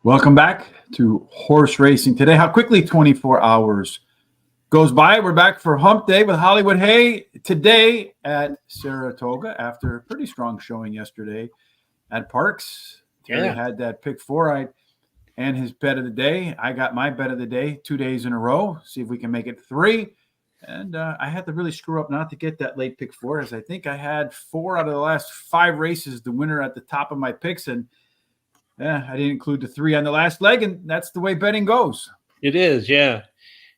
Welcome back to Horse Racing Today. How quickly 24 hours goes by. We're back for Hump Day with Hollywood Hay today at Saratoga after a pretty strong showing yesterday at Parks. Terry had that pick four and his bet of the day. I got my bet of the day 2 days in a row. See if we can make it three. And I had to really screw up not to get that late pick four, as I think I had 4 out of the last 5 races, the winner at the top of my picks. And I didn't include the 3 on the last leg, and that's the way betting goes. It is, yeah.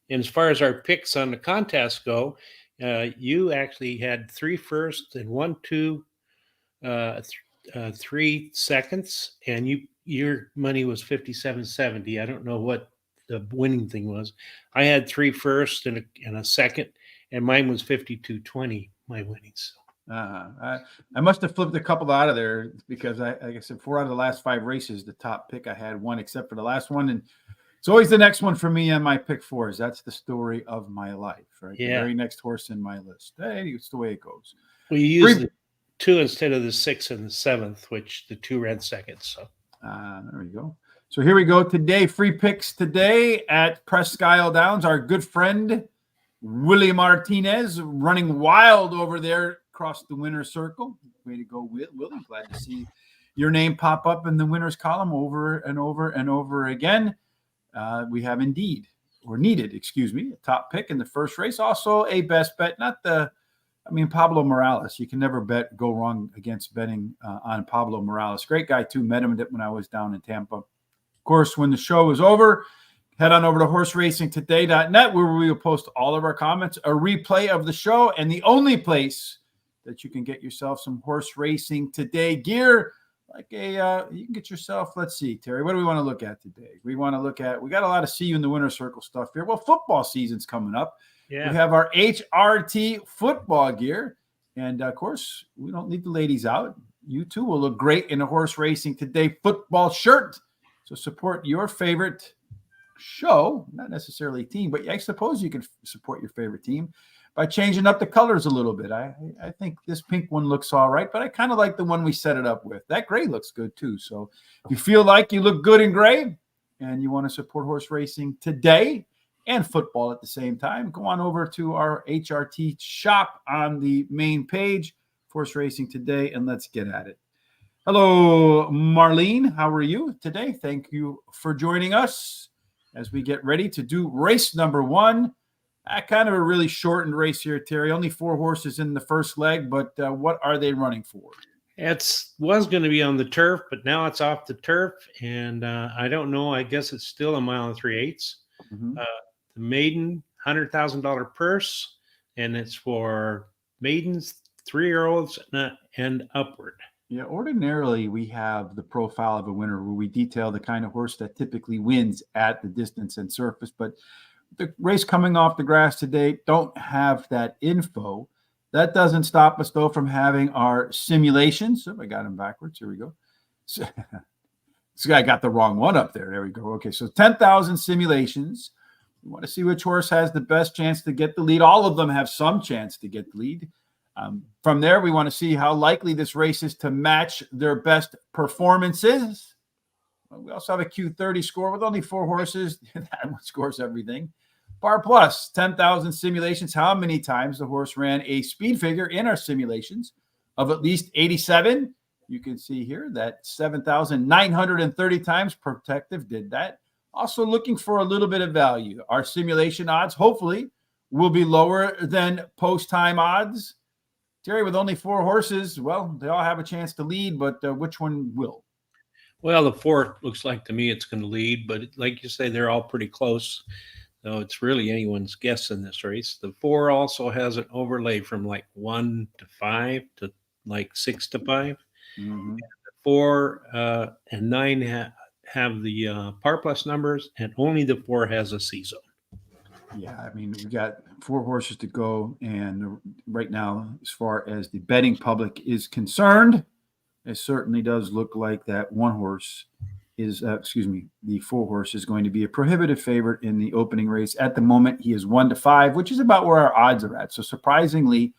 And as far as our picks on the contest go, you actually had 3 firsts and 1, 2, 3 seconds, and your money was 57.70. I don't know what the winning thing was. I had 3 firsts and a second, and mine was 52.20. My winnings. I must have flipped a couple out of there because like I said, 4 out of the last 5 races, the top pick I had one except for the last one, and it's always the next one for me on my pick fours. That's the story of my life, right? Yeah. The very next horse in my list. Hey, it's the way it goes. Well, you used the 2 instead of the 6 and the 7th, which the 2 ran second. So there we go. So here we go today. Free picks today at Presque Isle Downs. Our good friend Willie Martinez running wild over there across the winner's circle. Way to go, Willie. Glad to see your name pop up in the winner's column over and over and over again. We have needed, a top pick in the first race. Also a best bet, Pablo Morales. You can never go wrong against betting on Pablo Morales. Great guy too. Met him when I was down in Tampa. Of course, when the show is over, head on over to horseracingtoday.net where we will post all of our comments, a replay of the show, and the only place that you can get yourself some Horse Racing Today gear. You can get yourself, let's see, Terry, what do we want to look at today? We got a lot of see you in the winner's circle stuff here. Well, football season's coming up. Yeah. We have our HRT football gear. And of course, we don't leave the ladies out. You too will look great in a Horse Racing Today football shirt. So support your favorite show, not necessarily team, but I suppose you can support your favorite team by changing up the colors a little bit. I think this pink one looks all right, but I kind of like the one we set it up with. That gray looks good too. So if you feel like you look good in gray and you want to support Horse Racing Today and football at the same time, go on over to our HRT shop on the main page, Horse Racing Today, and let's get at it. Hello, Marlene. How are you today? Thank you for joining us as we get ready to do race number 1. Kind of a really shortened race here, Terry. Only 4 horses in the first leg, but what are they running for? It was going to be on the turf, but now it's off the turf, and I don't know. I guess it's still a 1 3/8. Mm-hmm. The maiden $100,000 purse, and it's for maidens, 3-year-olds, and upward. Yeah, ordinarily we have the profile of a winner where we detail the kind of horse that typically wins at the distance and surface, but the race coming off the grass today don't have that info. That doesn't stop us, though, from having our simulations. So I got them backwards. Here we go. So, this guy got the wrong one up there. There we go. Okay, so 10,000 simulations. We want to see which horse has the best chance to get the lead. All of them have some chance to get the lead. From there, we want to see how likely this race is to match their best performances. We also have a Q30 score with only 4 horses. That one scores everything. Par plus, 10,000 simulations. How many times the horse ran a speed figure in our simulations of at least 87? You can see here that 7,930 times Protective did that. Also looking for a little bit of value. Our simulation odds, hopefully, will be lower than post-time odds. Terry, with only 4 horses, well, they all have a chance to lead, but which one will? Well, the 4 looks like to me it's going to lead, but like you say, they're all pretty close. So it's really anyone's guess in this race. The 4 also has an overlay from like 1 to 5 to like 6 to 5. Mm-hmm. The 4 and 9 have the par plus numbers, and only the 4 has a C zone. Yeah, we've got 4 horses to go, and right now, as far as the betting public is concerned, it certainly does look like that 1 horse is, the 4 horse is going to be a prohibitive favorite in the opening race. At the moment, he is 1 to 5, which is about where our odds are at. So surprisingly,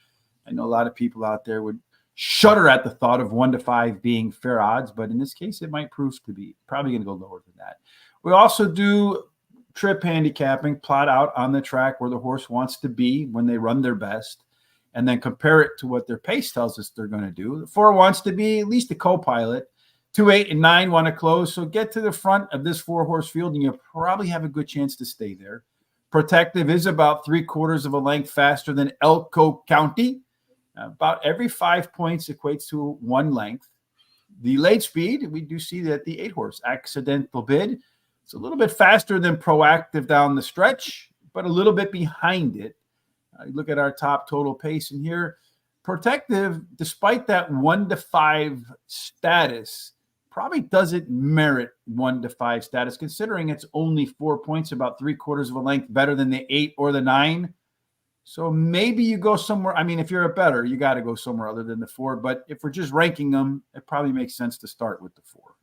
I know a lot of people out there would shudder at the thought of 1 to 5 being fair odds, but in this case, it might prove to be probably going to go lower than that. We also do trip handicapping, plot out on the track where the horse wants to be when they run their best, and then compare it to what their pace tells us they're going to do. The 4 wants to be at least a co-pilot. 2, 8, and 9 want to close. So get to the front of this 4-horse field, and you'll probably have a good chance to stay there. Protective is about 3/4 of a length faster than Elko County. About every 5 points equates to 1 length. The late speed, we do see that the 8-horse Accidental Bid, it's a little bit faster than Proactive down the stretch, but a little bit behind it. Look at our top total pace in here. Protective, despite that 1 to 5 status, probably doesn't merit 1 to 5 status, considering it's only 4 points, about 3/4 of a length better than the 8 or the 9. So maybe you go somewhere. I mean, if you're a bettor, you got to go somewhere other than the 4. But if we're just ranking them, it probably makes sense to start with the 4.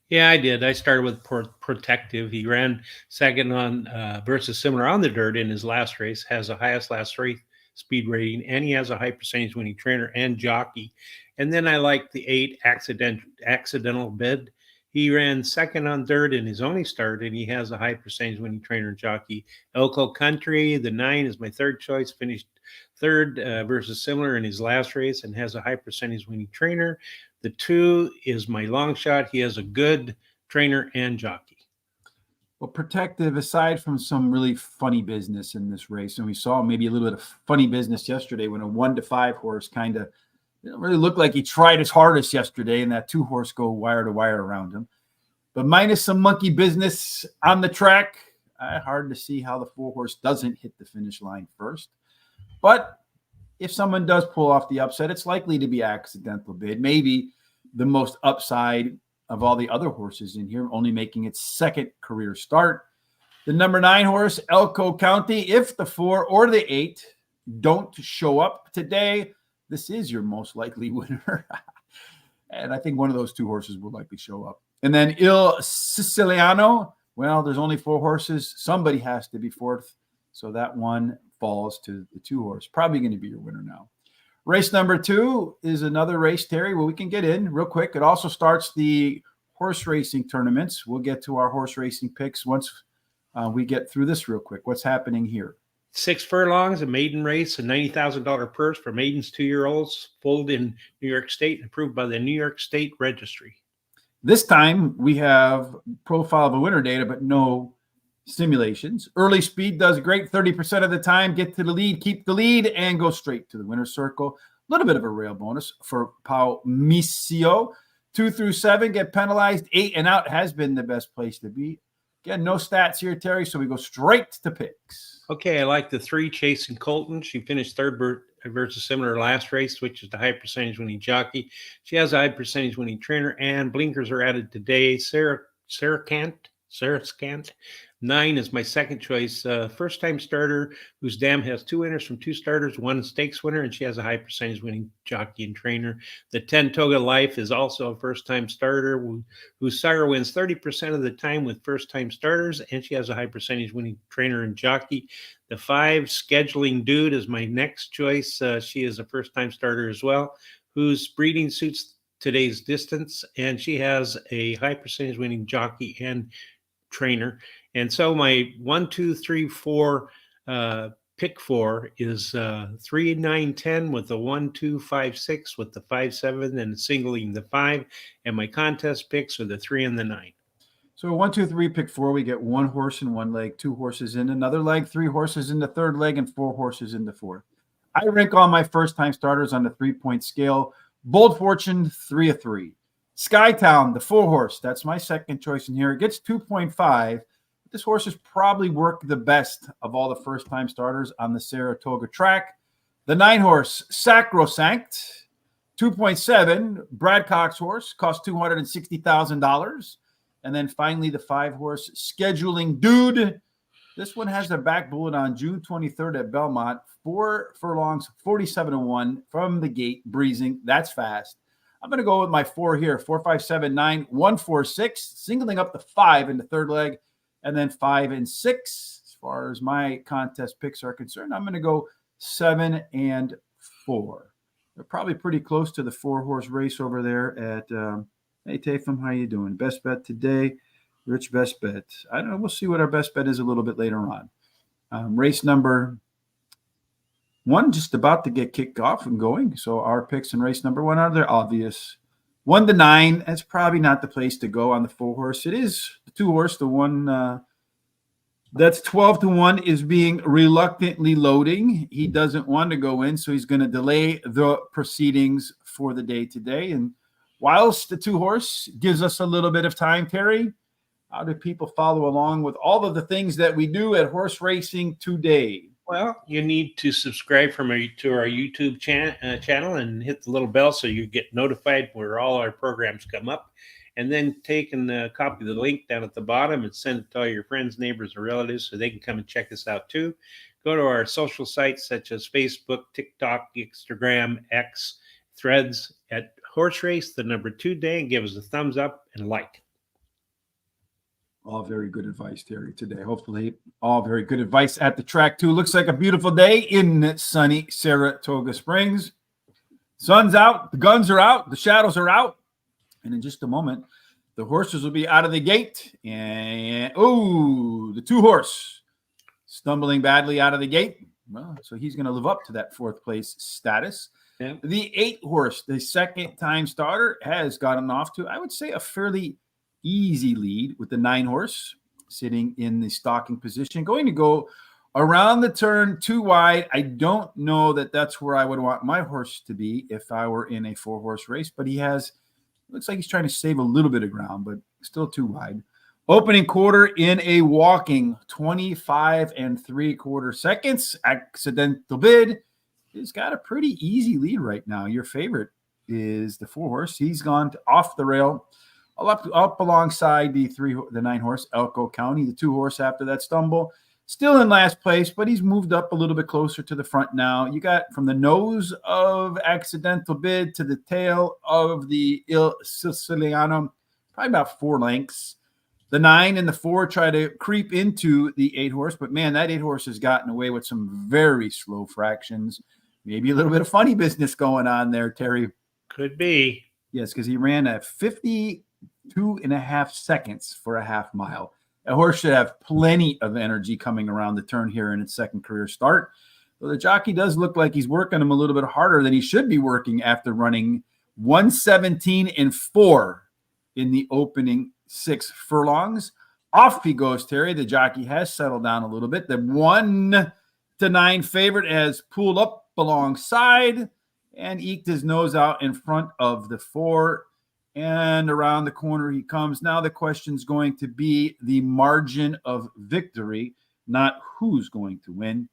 Yeah, I did. I started with Protective. He ran second on versus Similar on the dirt in his last race, has the highest last race speed rating, and he has a high percentage winning trainer and jockey. And then I like the 8 Accidental Bid. He ran second on dirt in his only start, and he has a high percentage winning trainer and jockey. Elko Country, the 9 is my third choice, finished third versus Similar in his last race and has a high percentage winning trainer. The 2 is my long shot. He has a good trainer and jockey. Well, Protective, aside from some really funny business in this race, and we saw maybe a little bit of funny business yesterday when a 1 to 5 horse kind of really looked like he tried his hardest yesterday, and that 2 horse go wire to wire around him. But minus some monkey business on the track, hard to see how the 4 horse doesn't hit the finish line first. But if someone does pull off the upset, it's likely to be Accidental Bid, maybe the most upside of all the other horses in here, only making its second career start. The number 9 horse, Elko County, if the 4 or the 8 don't show up today, this is your most likely winner. And I think one of those 2 horses will likely show up. And then Il Siciliano, well, there's only 4 horses. Somebody has to be 4th. So that one falls to the 2 horse. Probably going to be your winner now. Race number 2 is another race, Terry, where we can get in real quick. It also starts the horse racing tournaments. We'll get to our horse racing picks once we get through this real quick. What's happening here? 6 furlongs, a maiden race, a $90,000 purse for maidens 2-year-olds, pulled in New York State and approved by the New York State Registry. This time we have profile of a winner data, but no simulations. Early speed does great 30% of the time. Get to the lead, keep the lead, and go straight to the winner's circle. A little bit of a rail bonus for Pau Misio. 2 through 7 get penalized. 8 and out has been the best place to be. Again, no stats here, Terry, so we go straight to picks. Okay, I like the 3 Chasing Colton. She finished third versus Similar last race, which is the high percentage winning jockey. She has a high percentage winning trainer, and blinkers are added today. Sarah Scant. 9 is my second choice. First-time starter whose dam has 2 winners from 2 starters, 1 stakes winner, and she has a high percentage winning jockey and trainer. The Saratoga Life is also a first-time starter whose sire wins 30% of the time with first-time starters, and she has a high percentage winning trainer and jockey. The 5 Scheduling Dude is my next choice. She is a first-time starter as well, whose breeding suits today's distance, and she has a high percentage winning jockey and trainer. And so my 1, 2, 3, 4 pick 4 is 3, 9, 10 with the 1, 2, 5, 6 with the 5, 7 and singling the 5. And my contest picks are the 3 and the 9. So 1, 2, 3, pick 4. We get 1 horse in one leg, 2 horses in another leg, 3 horses in the third leg, and 4 horses in the fourth. I rank all my first-time starters on the 3-point scale. Bold Fortune, 3 of 3. Skytown, the 4 horse. That's my second choice in here. It gets 2.5. This horse has probably worked the best of all the first-time starters on the Saratoga track. The 9 horse, Sacrosanct, 2.7. Brad Cox horse, cost $260,000. And then finally, the 5 horse, Scheduling Dude. This one has a back bullet on June 23rd at Belmont. 4 furlongs, 47-1 from the gate, breezing. That's fast. I'm going to go with my 4 here, 4, 5, 7, 9, 1, 4, 6, singling up the 5 in the third leg, and then 5 and 6. As far as my contest picks are concerned, I'm going to go 7 and 4. They're probably pretty close to the 4-horse race over there at. Hey Tafum, how you doing? Best bet today, Rich. Best bet. I don't know. We'll see what our best bet is a little bit later on. Race number 1 just about to get kicked off and going. So our picks in race number 1 are they're obvious. 1 to 9. That's probably not the place to go on the 4-horse. It is the 2-horse. The one that's 12 to 1 is being reluctantly loading. He doesn't want to go in, so he's going to delay the proceedings for the day today. And whilst the 2-horse gives us a little bit of time, Terry, how do people follow along with all of the things that we do at horse racing today? Well, you need to subscribe to our YouTube channel and hit the little bell so you get notified where all our programs come up. And then take and copy the link down at the bottom and send it to all your friends, neighbors, or relatives so they can come and check us out too. Go to our social sites such as Facebook, TikTok, Instagram, X, Threads at Horse Race, the number 2 day, and give us a thumbs up and like. All very good advice, Terry, today. Hopefully, all very good advice at the track, too. Looks like a beautiful day in sunny Saratoga Springs. Sun's out, the guns are out, the shadows are out. And in just a moment, the horses will be out of the gate. And, the 2-horse stumbling badly out of the gate. Well, so he's going to live up to that 4th place status. Yeah. The 8-horse, the second-time starter, has gotten off to, I would say, a fairly easy lead with the 9-horse sitting in the stalking position. Going to go around the turn 2 wide. I don't know that that's where I would want my horse to be if I were in a 4-horse race, but he has... Looks like he's trying to save a little bit of ground, but still too wide. Opening quarter in a walking 25 3/4 seconds. Accidental Bid. He's got a pretty easy lead right now. Your favorite is the 4-horse. He's gone off the rail, up alongside the 9-horse, Elko County. The 2-horse after that stumble. Still in last place, but he's moved up a little bit closer to the front now. You got from the nose of Accidental Bid to the tail of the Il Siciliano, probably about 4 lengths. The 9 and the 4 try to creep into the 8-horse, but man, that 8-horse has gotten away with some very slow fractions. Maybe a little bit of funny business going on there, Terry. Could be. Yes, because he ran at 52.5 seconds for a half mile. A horse should have plenty of energy coming around the turn here in its second career start. So the jockey does look like he's working him a little bit harder than he should be working after running 1:17.4 in the opening 6 furlongs. Off he goes, Terry. The jockey has settled down a little bit. The 1 to 9 favorite has pulled up alongside and eked his nose out in front of the 4. And around the corner he comes. Now the question's going to be the margin of victory, not who's going to win.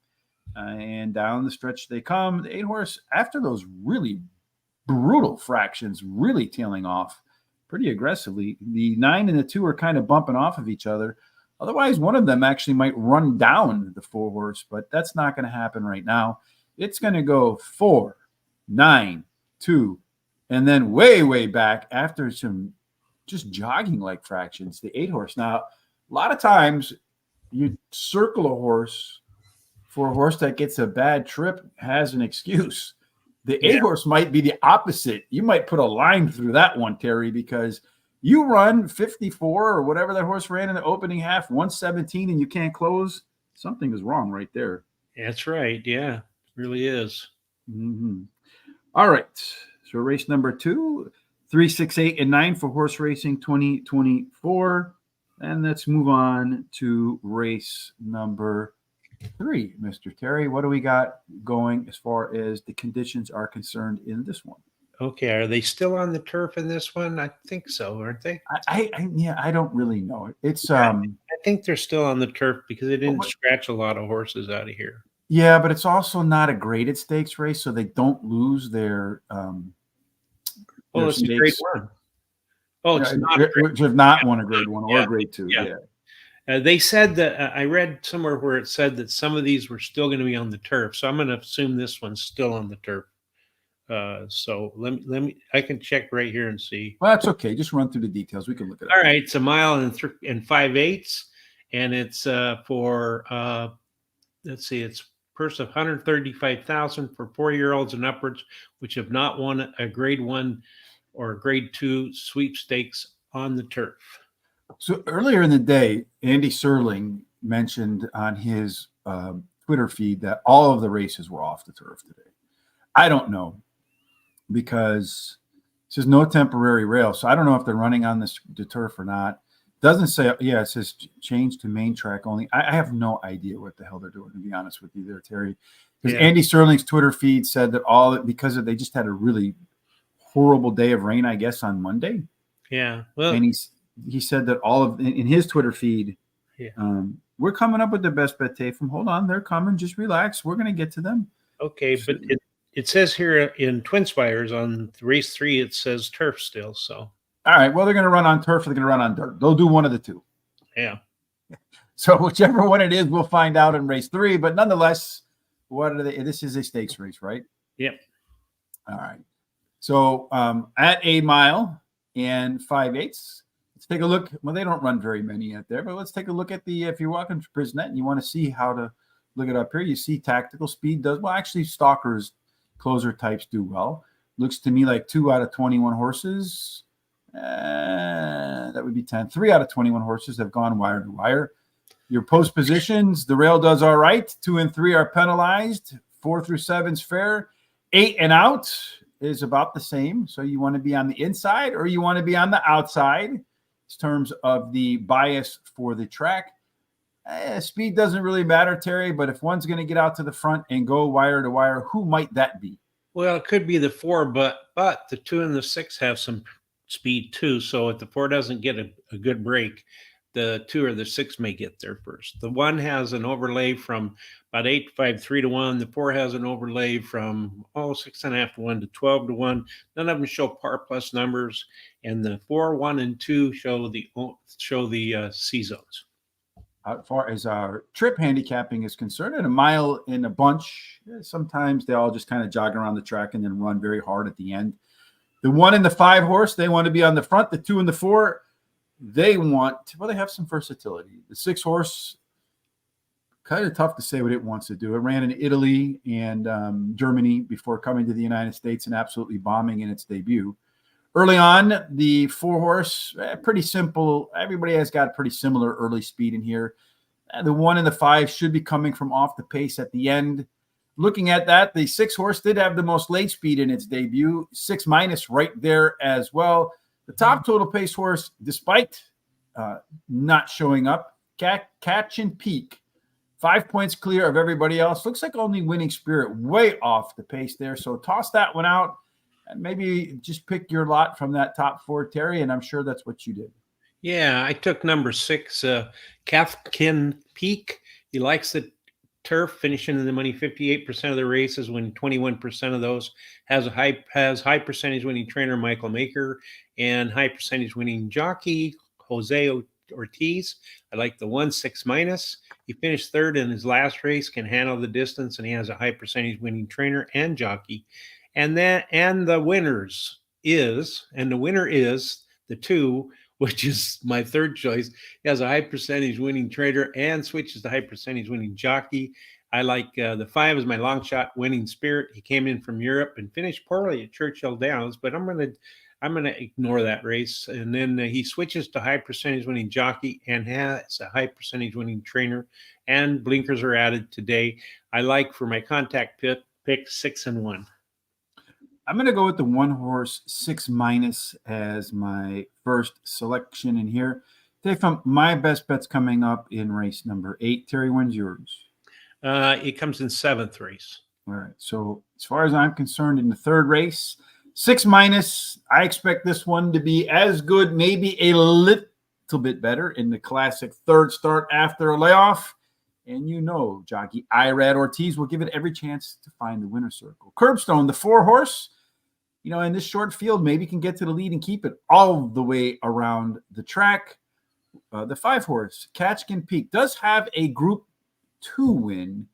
And down the stretch they come. The 8-horse, after those really brutal fractions, really tailing off pretty aggressively. The 9 and the 2 are kind of bumping off of each other. Otherwise, one of them actually might run down the 4-horse, but that's not going to happen right now. It's going to go 4, 9, 2, and then way, way back after some just jogging-like fractions, the 8-horse. Now, a lot of times you circle a horse for a horse that gets a bad trip has an excuse. The 8-horse might be the opposite. You might put a line through that one, Terry, because you run 54 or whatever that horse ran in the opening half, 117, and you can't close. Something is wrong right there. That's right. Yeah, it really is. Mm-hmm. All right. So race number 2, 3, 6, 8, and 9 for horse racing 2024. And let's move on to race number 3, Mr. Terry. What do we got going as far as the conditions are concerned in this one? Okay, are they still on the turf in this one? I think so, aren't they? I don't really know. It's I think they're still on the turf because they didn't scratch a lot of horses out of here. Yeah, but it's also not a graded stakes race, so they don't lose their it's a grade 1. Oh, it's not. Which have not won a grade 1 or a grade 2. Yeah. They said that I read somewhere where it said that some of these were still going to be on the turf, so I'm going to assume this one's still on the turf. So let me. I can check right here and see. Well, that's okay. Just run through the details. We can look at it. All right, it's a mile and 5/8, and it's for let's see, it's purse of 135,000 for 4-year-olds and upwards, which have not won a grade 1 or grade 2 sweepstakes on the turf. So earlier in the day, Andy Serling mentioned on his Twitter feed that all of the races were off the turf today. I don't know, because it says no temporary rail. So I don't know if they're running on the turf or not. Doesn't say, yeah, it says change to main track only. I have no idea what the hell they're doing, to be honest with you there, Terry. Because Andy Serling's Twitter feed said that they just had a really horrible day of rain, I guess, on Monday. Yeah. Well, and he said that in his Twitter feed, we're coming up with the best bet tape from. Hold on, they're coming. Just relax. We're going to get to them. Okay, but it says here in Twin Spires on race 3, it says turf still. So all right, well, they're going to run on turf or they're going to run on dirt. They'll do one of the two. Yeah. So whichever one it is, we'll find out in race 3. But nonetheless, what are they? This is a stakes race, right? Yep. All right. So at 1 mile and 5/8, let's take a look. Well, they don't run very many out there, but let's take a look at if you're walking to Prisnet and you want to see how to look it up here, you see tactical speed does well. Actually, stalkers, closer types do well. Looks to me like 2 out of 21 horses. That would be 10. 3 out of 21 horses have gone wire to wire. Your post positions, the rail does all right. 2 and 3 are penalized. 4 through 7 is fair. 8 and out is about the same. So you want to be on the inside or you want to be on the outside in terms of the bias for the track. Speed doesn't really matter, Terry, but if one's going to get out to the front and go wire to wire, who might that be? Well, it could be the 4, but the 2 and the 6 have some speed too. So if the 4 doesn't get a good break, the 2 or the 6 may get there first. The 1 has an overlay from about 8.53 to 1. The 4 has an overlay from 6.5 to 1 to 12 to 1. None of them show par plus numbers, and the 4, 1, and 2 show the C zones. As far as our trip handicapping is concerned, at 1 mile in a bunch, sometimes they all just kind of jog around the track and then run very hard at the end. The 1 and the 5 horse, they want to be on the front. The 2 and the 4, they have some versatility. The 6 horse, kind of tough to say what it wants to do. It ran in Italy and Germany before coming to the United States and absolutely bombing in its debut. Early on, the 4 horse, pretty simple. Everybody has got pretty similar early speed in here. The 1 and the 5 should be coming from off the pace at the end. Looking at that, the 6 horse did have the most late speed in its debut. 6 minus right there as well. The top total pace horse, despite not showing up, Catch and Peak, 5 points clear of everybody else. Looks like only Winning Spirit way off the pace there. So toss that one out. And maybe just pick your lot from that top 4, Terry, and I'm sure that's what you did. Yeah, I took number 6, Catch Peak. He likes the turf, finishing in the money 58% of the races, when 21% of those has high percentage winning trainer Michael Maker and high percentage winning jockey Jose Ortiz. I like the 1 6 minus. He finished 3rd in his last race, can handle the distance, and he has a high percentage winning trainer and jockey. And the winner is the 2, which is my 3rd choice. He has a high percentage winning trader and switches to high percentage winning jockey. I like the 5 as my long shot Winning Spirit. He came in from Europe and finished poorly at Churchill Downs, but I'm gonna ignore that race. And then he switches to high percentage winning jockey and has a high percentage winning trainer, and blinkers are added today. I like for my contact pick 6 and 1. I'm going to go with the 1 horse 6 minus as my first selection in here. Take from my best bets coming up in race number 8. Terry, when's yours? It comes in 7th race. All right. So as far as I'm concerned, in the 3rd race, 6 minus, I expect this one to be as good, maybe a little bit better in the classic 3rd start after a layoff. And jockey Irad Ortiz will give it every chance to find the winner's circle. Curbstone, the 4 horse, in this short field, maybe can get to the lead and keep it all the way around the track. The 5 horse, Catch and Peak, does have a Group 2 win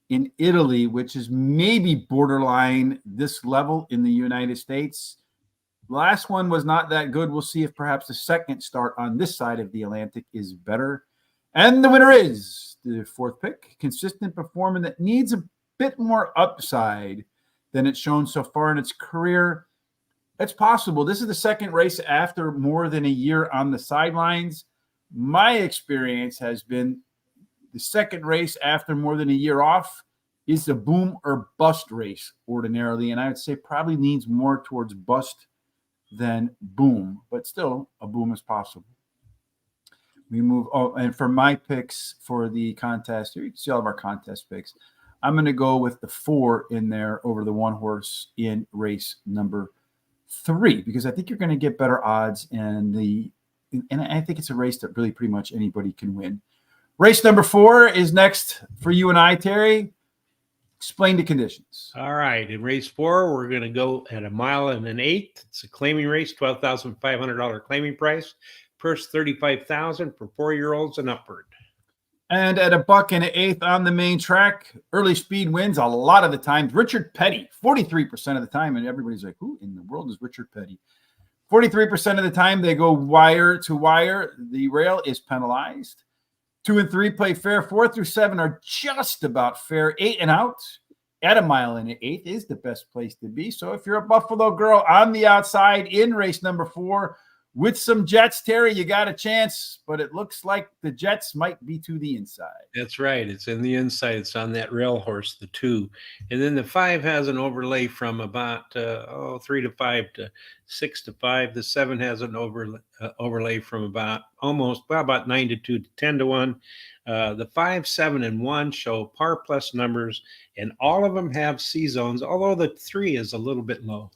in Italy, which is maybe borderline this level in the United States. The last one was not that good. We'll see if perhaps the 2nd start on this side of the Atlantic is better. And the winner is the 4th pick, consistent performance that needs a bit more upside than it's shown so far in its career. It's possible. This is the second race after more than a year on the sidelines. My experience has been the second race after more than a year off is a boom or bust race ordinarily, and I would say probably leans more towards bust than boom, but still a boom is possible. We move. Oh, and for my picks for the contest, here you can see all of our contest picks. I'm going to go with the 4 in there over the 1 horse in race number 3 because I think you're going to get better odds, and I think it's a race that really pretty much anybody can win. Race number 4 is next for you and I, Terry. Explain the conditions. All right. In race 4, we're going to go at 1 1/8. It's a claiming race, $12,500 claiming price. Purse $35,000 for 4-year-olds and upward. And at $1 1/8 on the main track, early speed wins a lot of the times. Richard Petty, 43% of the time. And everybody's like, who in the world is Richard Petty? 43% of the time they go wire to wire. The rail is penalized. 2 and 3 play fair. 4 through 7 are just about fair. 8 and out at 1 1/8 is the best place to be. So if you're a Buffalo girl on the outside in race number 4 with some Jets, Terry, you got a chance, but it looks like the Jets might be to the inside. That's right. It's in the inside. It's on that rail horse, the 2. And then the 5 has an overlay from about 3 to 5 to 6 to 5. The 7 has an overlay from about 9 to 2 to 10 to 1. The 5, 7, and 1 show par plus numbers, and all of them have C zones, although the 3 is a little bit low.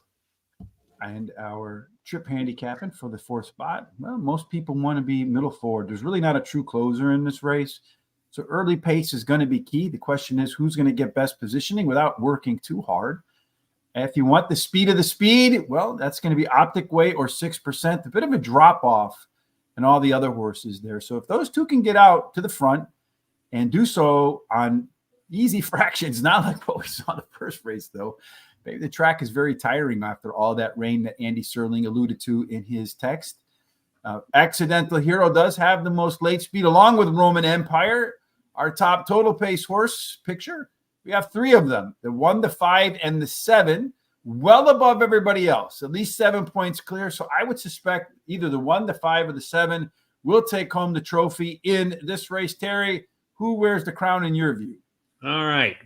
And our trip handicapping for the 4th spot, well, most people want to be middle forward. There's really not a true closer in this race. So early pace is going to be key. The question is who's going to get best positioning without working too hard. If you want the speed of the speed, well, that's going to be Optic Way or 6%, a bit of a drop off in all the other horses there. So if those 2 can get out to the front and do so on easy fractions, not like what we saw in the first race, though. Maybe the track is very tiring after all that rain that Andy Serling alluded to in his text. Accidental Hero does have the most late speed, along with Roman Empire. Our top total pace horse picture, we have 3 of them, the 1, the 5, and the 7, well above everybody else, at least 7 points clear. So I would suspect either the 1, the 5, or the 7 will take home the trophy in this race. Terry, who wears the crown in your view? All right.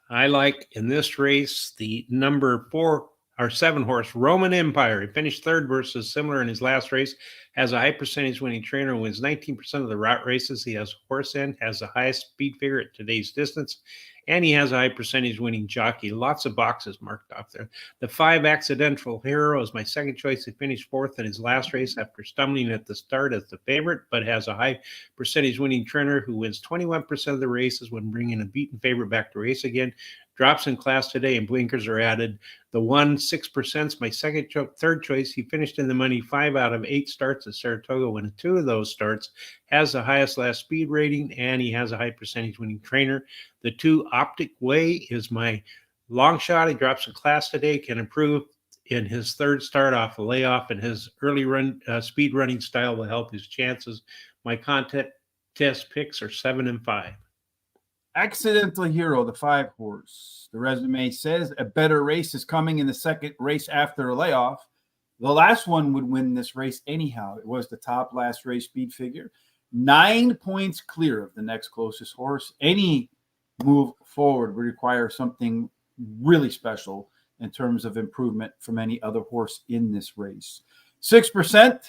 I like in this race the number 4 or 7 horse, Roman Empire. He finished 3rd versus similar in his last race. Has a high percentage winning trainer, wins 19% of the route races he has horse in, has the highest speed figure at today's distance, and he has a high percentage winning jockey. Lots of boxes marked off there. The 5, Accidental Hero, is my second choice. He finished 4th in his last race after stumbling at the start as the favorite, but has a high percentage winning trainer who wins 21% of the races when bringing a beaten favorite back to race again. Drops in class today and blinkers are added. The 1, 6% is my third choice. He finished in the money 5 out of 8 starts at Saratoga, when 2 of those starts has the highest last speed rating, and he has a high percentage winning trainer. The 2, Optic Way, is my long shot. He drops in class today, can improve in his 3rd start off a layoff, and his early run speed running style will help his chances. My contest picks are 7 and 5. Accidental Hero, the 5 horse. The resume says a better race is coming in the second race after a layoff. The last one would win this race anyhow. It was the top last race speed figure. 9 points clear of the next closest horse. Any move forward would require something really special in terms of improvement from any other horse in this race. 6%,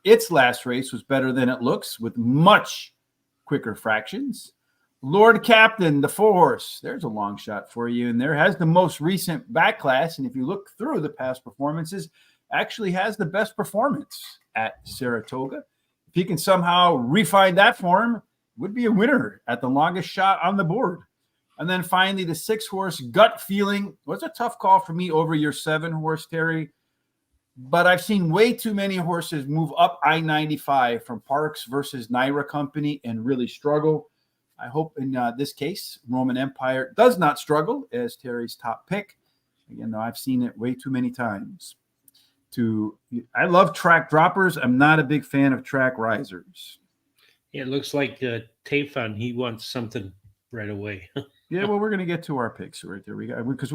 its last race was better than it looks with much quicker fractions. Lord Captain, the 4 horse, there's a long shot for you. And there has the most recent back class. And if you look through the past performances, actually has the best performance at Saratoga. If he can somehow refine that form, would be a winner at the longest shot on the board. And then finally, the 6 horse, Gut Feeling, was a tough call for me over your 7 horse, Terry. But I've seen way too many horses move up I-95 from Parks versus Naira Company and really struggle. I hope in this case, Roman Empire does not struggle as Terry's top pick. Again, though, I've seen it way too many times. I love track droppers. I'm not a big fan of track risers. It looks like Tafon, he wants something right away. Yeah, well, we're going to get to our picks right there. Because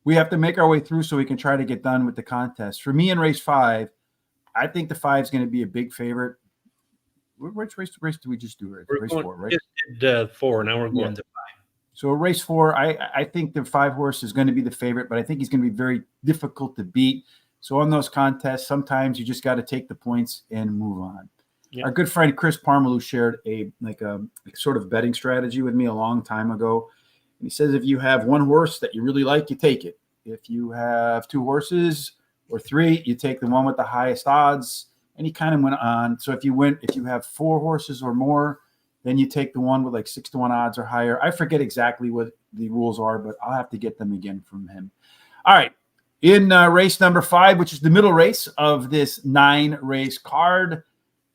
we have to make our way through so we can try to get done with the contest. For me in race 5, I think the 5 is going to be a big favorite. Which race do we just do? Race 4, right? Just did 4. Now we're going to 5. So race 4, I think the 5 horse is going to be the favorite, but I think he's going to be very difficult to beat. So on those contests, sometimes you just got to take the points and move on. Yep. Our good friend Chris Parmalu shared a sort of betting strategy with me a long time ago. And he says if you have one horse that you really like, you take it. If you have 2 horses or 3, you take the one with the highest odds. And he kind of went on. So if you have 4 horses or more, then you take the one with like 6-1 odds or higher. I forget exactly what the rules are, but I'll have to get them again from him. All right. In race number 5, which is the middle race of this 9-race card,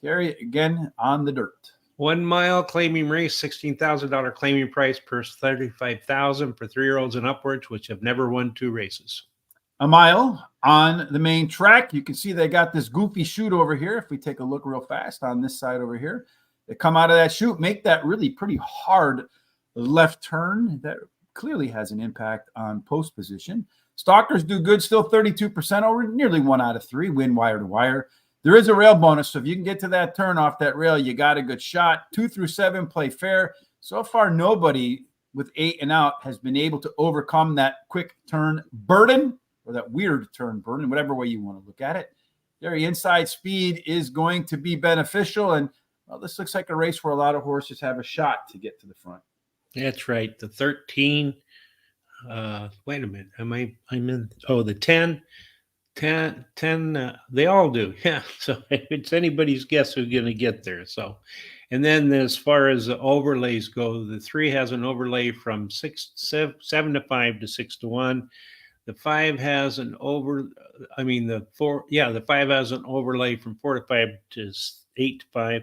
Terry, again, on the dirt. 1 mile claiming race, $16,000 claiming price, purse $35,000 for 3-year-olds and upwards, which have never won 2 races. A mile on the main track. You can see they got this goofy chute over here. If we take a look real fast on this side over here, they come out of that chute, make that really pretty hard left turn. That clearly has an impact on post position. Stalkers do good, still 32% over, nearly 1 out of 3, win wire to wire. There is a rail bonus, so if you can get to that turn off that rail, you got a good shot. 2 through 7 play fair. So far, nobody with 8 and out has been able to overcome that quick turn burden, or that weird turn burden, whatever way you want to look at it. Very inside speed is going to be beneficial, and well, this looks like a race where a lot of horses have a shot to get to the front. That's right. The 13. Wait a minute. I'm in. Oh, the 10. 10, they all do. Yeah. So it's anybody's guess who's going to get there. So, and then as far as the overlays go, the 3 has an overlay from 7 to 5 to 6 to 1. The 5 has the 5 has an overlay from 4 to 5 to 8 to 5.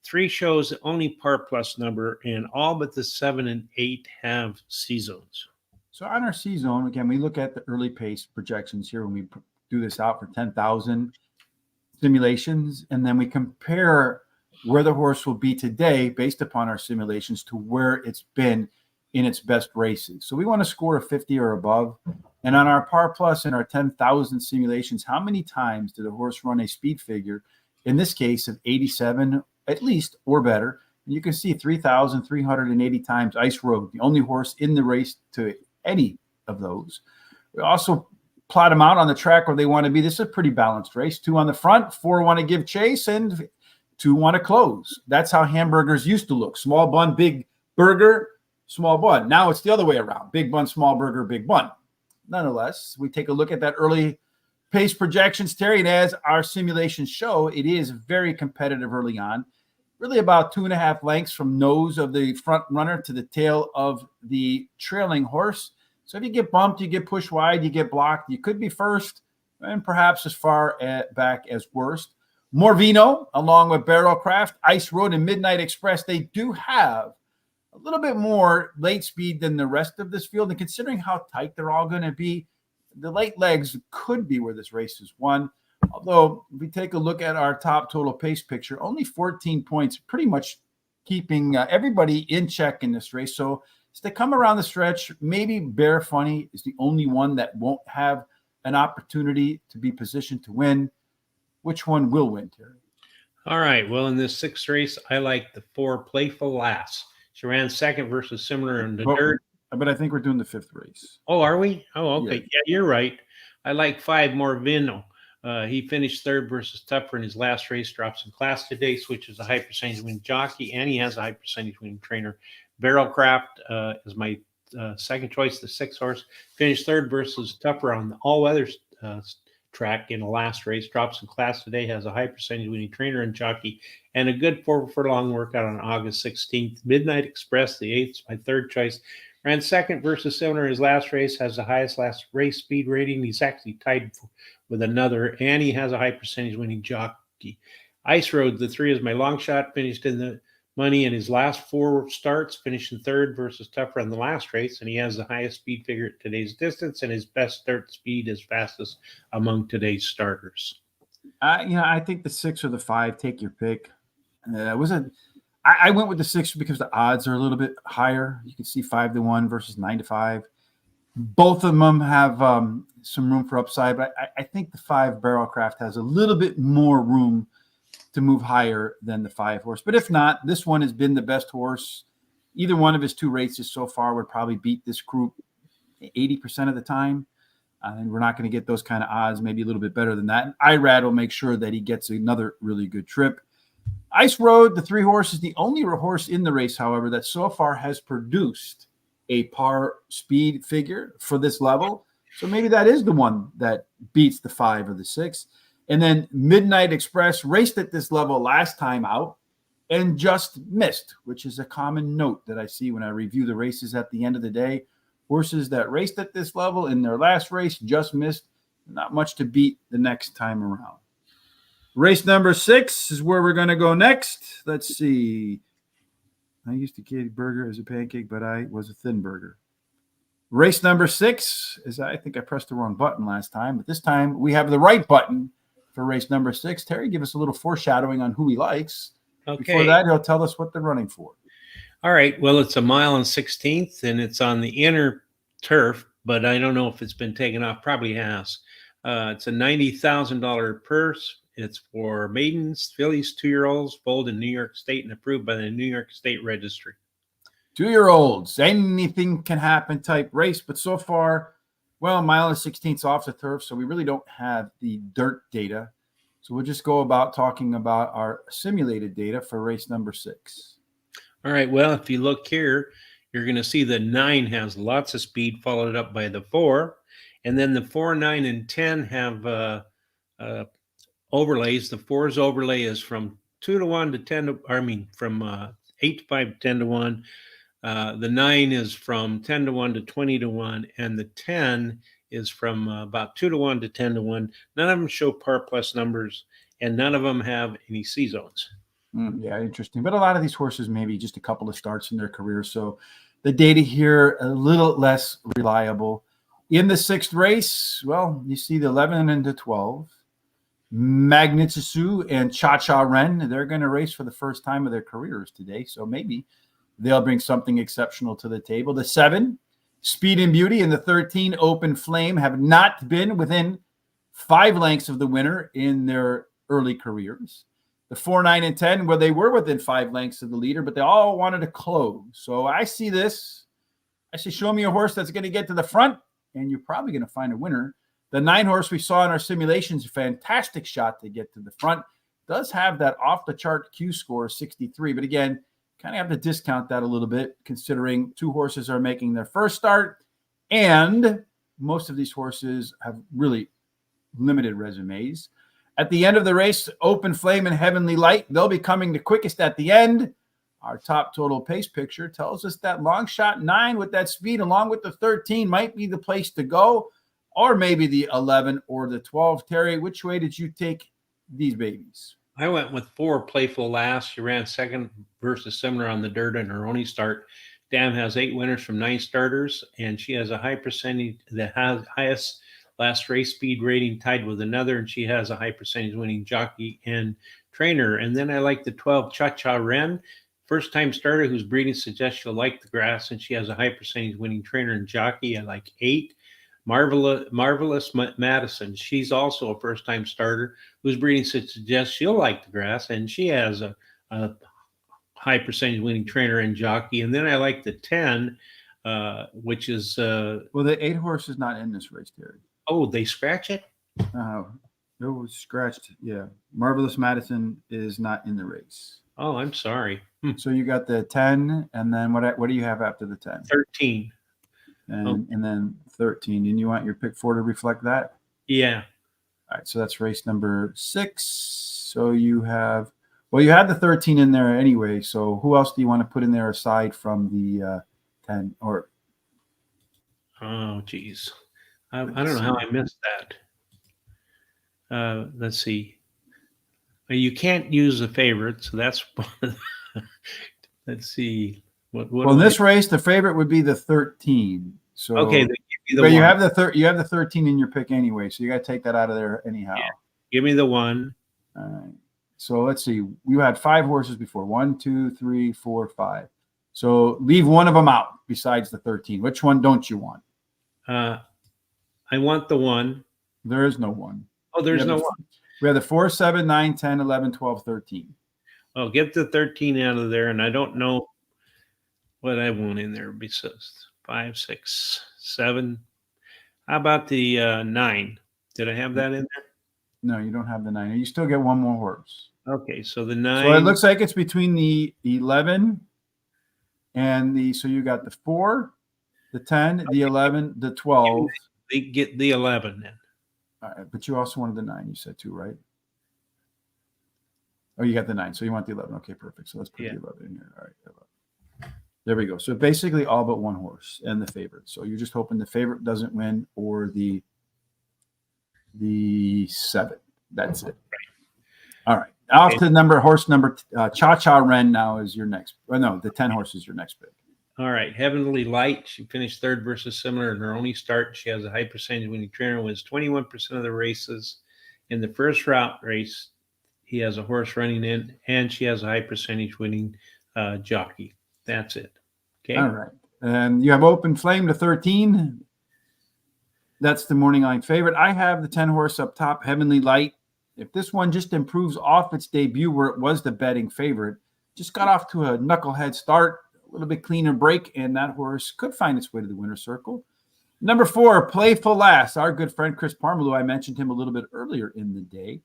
3 shows the only par plus number, and all but the 7 and 8 have C zones. So on our C zone, again, we look at the early pace projections here when we do this out for 10,000 simulations, and then we compare where the horse will be today based upon our simulations to where it's been in its best races. So we want to score a 50 or above. And on our par plus in our 10,000 simulations, how many times did a horse run a speed figure, in this case of 87 at least or better? And you can see 3,380 times Ice Road, the only horse in the race to any of those. We also plot them out on the track where they want to be. This is a pretty balanced race. 2 on the front, 4 want to give chase, and 2 want to close. That's how hamburgers used to look. Small bun, big burger, small bun. Now it's the other way around. Big bun, small burger, big bun. Nonetheless, we take a look at that early pace projections, Terry, and as our simulations show, it is very competitive early on. Really about 2.5 lengths from nose of the front runner to the tail of the trailing horse. So if you get bumped, you get pushed wide, you get blocked, you could be first and perhaps as far back as worst. Morvino, along with Barrelcraft, Ice Road, and Midnight Express, they do have a little bit more late speed than the rest of this field. And considering how tight they're all going to be, the late legs could be where this race is won. Although, if we take a look at our top total pace picture, only 14 points, pretty much keeping everybody in check in this race. So as they come around the stretch, maybe Bear Funny is the only one that won't have an opportunity to be positioned to win. Which one will win, Terry? All right. Well, in this 6th race, I like the 4 Playful Lass. She ran second versus similar in the dirt. But I think we're doing the 5th race. Oh, are we? Oh, okay. Yeah, you're right. I like 5 Morvino. He finished 3rd versus Tougher in his last race, drops in class today, switches a high percentage winning jockey, and he has a high percentage winning trainer. Barrelcraft is my second choice, the 6th horse. Finished 3rd versus Tougher on the all-weather track in the last race, drops in class today, has a high percentage winning trainer and jockey, and a good 4 furlong workout on August 16th. Midnight Express, the 8th, my 3rd choice. Ran 2nd versus similar in his last race, has the highest last race speed rating. He's actually tied with another, and he has a high percentage winning jockey. Ice Road, the 3 is my long shot, finished in the money in his last 4 starts, finishing 3rd versus Tougher in the last race, and he has the highest speed figure at today's distance, and his best start speed is fastest among today's starters. I think the 6 or the 5, take your pick. I I went with the 6 because the odds are a little bit higher. You can see 5-1 versus 9-5. Both of them have some room for upside, but I think the 5 Barrelcraft has a little bit more room to move higher than the 5 horse. But if not, this one has been the best horse. Either one of his 2 races so far would probably beat this group 80% of the time. And we're not going to get those kind of odds, maybe a little bit better than that. And Irad will make sure that he gets another really good trip. Ice Road, the 3 horse, is the only horse in the race, however, that so far has produced a par speed figure for this level. So maybe that is the one that beats the 5 or the 6. And then Midnight Express raced at this level last time out and just missed, which is a common note that I see when I review the races at the end of the day. Horses that raced at this level in their last race just missed. Not much to beat the next time around. Race number 6 is where we're going to go next. Let's see. I used to eat burger as a pancake, but I was a thin burger. Race number 6 is, I think I pressed the wrong button last time, but this time we have the right button for race number 6. Terry, give us a little foreshadowing on who he likes. Okay. Before that, he'll tell us what they're running for. All right. Well, it's a 1/16, and it's on the inner turf, but I don't know if it's been taken off. Probably has. It's a $90,000 purse. It's for maidens, fillies, 2-year-olds, foaled in New York State and approved by the New York State Registry. 2-year-olds, anything can happen type race, but so far, well, 1/16 off the turf, so we really don't have the dirt data. So we'll just go about talking about our simulated data for race number 6. All right. Well, if you look here, you're going to see the 9 has lots of speed, followed up by the 4. And then the 4, 9, and 10 have overlays. The 4's overlay is from 2-1 to 10 to, from 8 to 5 to 10 to 1. The 9 is from 10 to 1 to 20 to 1. And the 10 is from about 2-1 to 10 to 1. None of them show par plus numbers, and none of them have any C zones. Yeah, interesting. But a lot of these horses, maybe just a couple of starts in their career. So the data here, a little less reliable. In the 6th race, well, you see the 11 and the 12. Magnitsue and Cha-Cha Ren, they're going to race for the first time of their careers today. So maybe they'll bring something exceptional to the table. The 7, Speed and Beauty, and the 13, Open Flame, have not been within 5 lengths of the winner in their early careers. The 4, 9, and 10, where they were within 5 lengths of the leader, but they all wanted to close. So I see this. I say, show me a horse that's going to get to the front, and you're probably going to find a winner. The 9 horse we saw in our simulations, a fantastic shot to get to the front. Does have that off-the-chart Q score, 63. But again, kind of have to discount that a little bit, considering 2 horses are making their first start, and most of these horses have really limited resumes. At the end of the race, Open Flame and Heavenly Light, they'll be coming the quickest at the end. Our top total pace picture tells us that long shot 9 with that speed, along with the 13, might be the place to go, or maybe the 11 or the 12. Terry, which way did you take these babies? I went with 4, Playful Lass. She ran second versus similar on the dirt in her only start. Dam has 8 winners from 9 starters, and she has a high percentage, the highest last race speed rating, tied with another, and she has a high percentage winning jockey and trainer. And then I like the 12, Cha-Cha Ren, first time starter whose breeding suggests she'll like the grass, and she has a high percentage winning trainer and jockey. I like 8, Marvelous Madison. She's also a first time starter whose breeding suggests she'll like the grass, and she has a high percentage winning trainer and jockey. And then I like the 10, which is well, the 8 horse is not in this race, Terry. Oh, they scratch it? It was scratched. Yeah. Marvelous Madison is not in the race. Oh, I'm sorry. So you got the 10, and then what do you have after the 10? 13. And then 13. And you want your pick 4 to reflect that? Yeah. All right. So that's race number 6. So you have, well, you had the 13 in there anyway. So who else do you want to put in there aside from the 10? Or oh, geez. I don't know how I missed that. Let's see. You can't use the favorite, so that's let's see. Well, in this race, the favorite would be the 13. So okay, they give you the but 1. you have the 13 in your pick anyway, so you got to take that out of there anyhow. Yeah. Give me the 1. All right. So let's see. You had 5 horses before. 1, 2, 3, 4, 5. So leave one of them out besides the 13. Which one don't you want? I want the 1. There is no 1. Oh, there's no 1. We have the 4, 7, 9, 10, 11, 12, 13. Oh, get the 13 out of there, and I don't know what I want in there. Besides 5, 6, 7. How about the 9? Did I have that in there? No, you don't have the 9. You still get one more horse. Okay, so the 9. So it looks like it's between the 11 and the. So you got the 4, the 10, the 11, the 12. They get the 11 then. All right, but you also wanted the 9. You said too, right? Oh, you got the 9. So you want the 11. Okay, perfect. So let's put the 11 in here. All right, 11. There we go. So basically all but one horse and the favorite. So you're just hoping the favorite doesn't win or the 7. That's it. All right. Off to horse number Cha Cha Ren now is your next. Oh, no, the 10 horse is your next pick. All right. Heavenly Light. She finished 3rd versus similar in her only start. She has a high percentage winning trainer, wins 21% of the races. In the first route race, he has a horse running in, and she has a high percentage winning jockey. That's it. Okay. All right. And you have Open Flame to 13. That's the morning line favorite. I have the 10 horse up top, Heavenly Light. If this one just improves off its debut where it was the betting favorite, just got off to a knucklehead start, a little bit cleaner break, and that horse could find its way to the winner's circle. Number 4, Playful Lass. Our good friend Chris Parmalu, I mentioned him a little bit earlier in the day.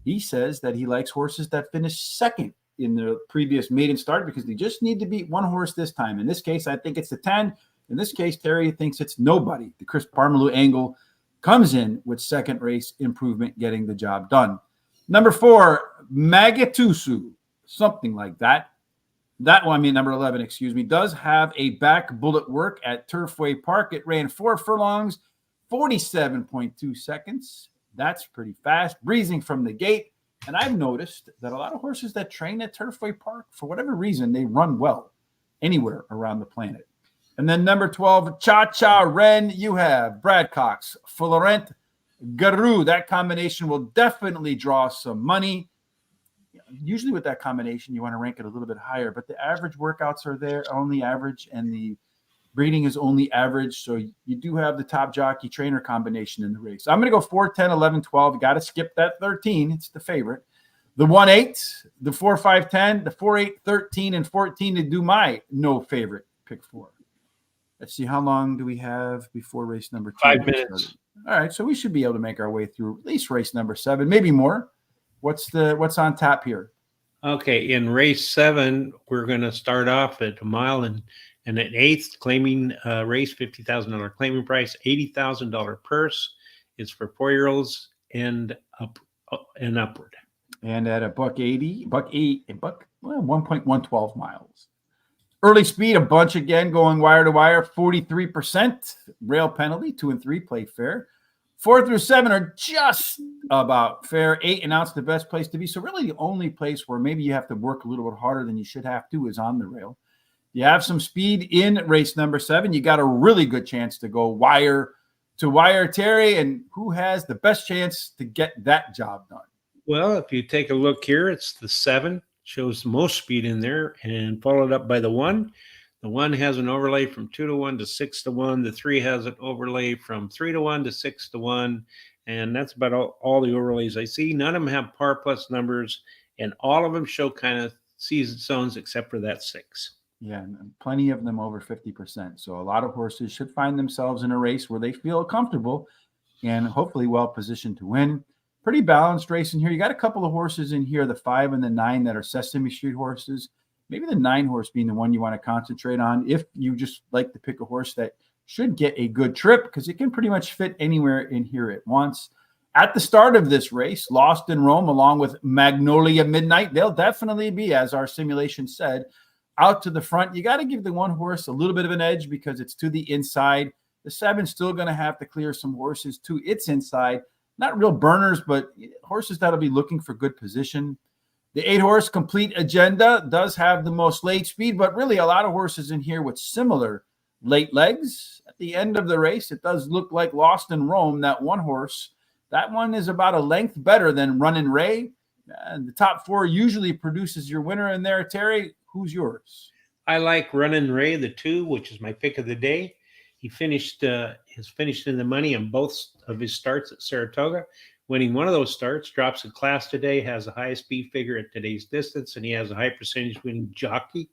He says that he likes horses that finish second in the previous maiden start because they just need to beat one horse this time. In this case, I think it's the 10. In this case, Terry thinks it's nobody. The Chris Parmalu angle comes in with second race improvement, getting the job done. Number 4, Magatusu, something like that. That one, number 11, excuse me, does have a back bullet work at Turfway Park. It ran 4 furlongs, 47.2 seconds. That's pretty fast, breezing from the gate. And I've noticed that a lot of horses that train at Turfway Park, for whatever reason, they run well anywhere around the planet. And then number 12, Cha Cha Ren, you have Brad Cox, Florent Garou. That combination will definitely draw some money. Usually with that combination, you want to rank it a little bit higher, but the average workouts are there, only average, and the breeding is only average. So you do have the top jockey trainer combination in the race. I'm going to go 4, 10, 11, 12. You got to skip that 13. It's the favorite. The 1, 8, the 4, 5, 10, the 4, 8, 13, and 14 to do my no favorite pick 4. Let's see, how long do we have before race number 2? 5 minutes. All right, so we should be able to make our way through at least race number 7, maybe more. What's on tap here? Okay, in race 7, we're going to start off at a mile and at 8th, claiming race, $50,000 claiming price, $80,000 purse. It's for 4-year-olds and upward. And at a $1.80, $1.12 miles. Early speed, a bunch again, going wire to wire, 43%. Rail penalty, 2 and 3, play fair. 4 through 7 are just about fair. 8 announced the best place to be. So really the only place where maybe you have to work a little bit harder than you should have to is on the rail. You have some speed in race number 7. You got a really good chance to go wire to wire, Terry. And who has the best chance to get that job done? Well, if you take a look here, it's the 7. Shows the most speed in there, and followed up by the 1. The 1 has an overlay from 2 to 1 to 6 to 1. The 3 has an overlay from 3 to 1 to 6 to 1. And that's about all the overlays I see. None of them have par plus numbers, and all of them show kind of season zones except for that 6. Yeah, and plenty of them over 50%. So a lot of horses should find themselves in a race where they feel comfortable and hopefully well positioned to win. Pretty balanced race in here. You got a couple of horses in here, the 5 and the 9, that are Sesame Street horses. Maybe the 9 horse being the one you want to concentrate on if you just like to pick a horse that should get a good trip, because it can pretty much fit anywhere in here at once. At the start of this race, Lost in Rome, along with Magnolia Midnight, they'll definitely be, as our simulation said, out to the front. You got to give the 1 horse a little bit of an edge because it's to the inside. The 7's still going to have to clear some horses to its inside. Not real burners, but horses that'll be looking for good position. The 8 horse Complete Agenda does have the most late speed, but really a lot of horses in here with similar late legs. At the end of the race, it does look like Lost in Rome, that 1 horse. That one is about a length better than Runnin' Ray. And the top four usually produces your winner in there. Terry, who's yours? I like Running Ray, the 2, which is my pick of the day. He has finished in the money on both of his starts at Saratoga, winning one of those starts, drops a class today, has the highest speed figure at today's distance, and he has a high percentage winning jockey.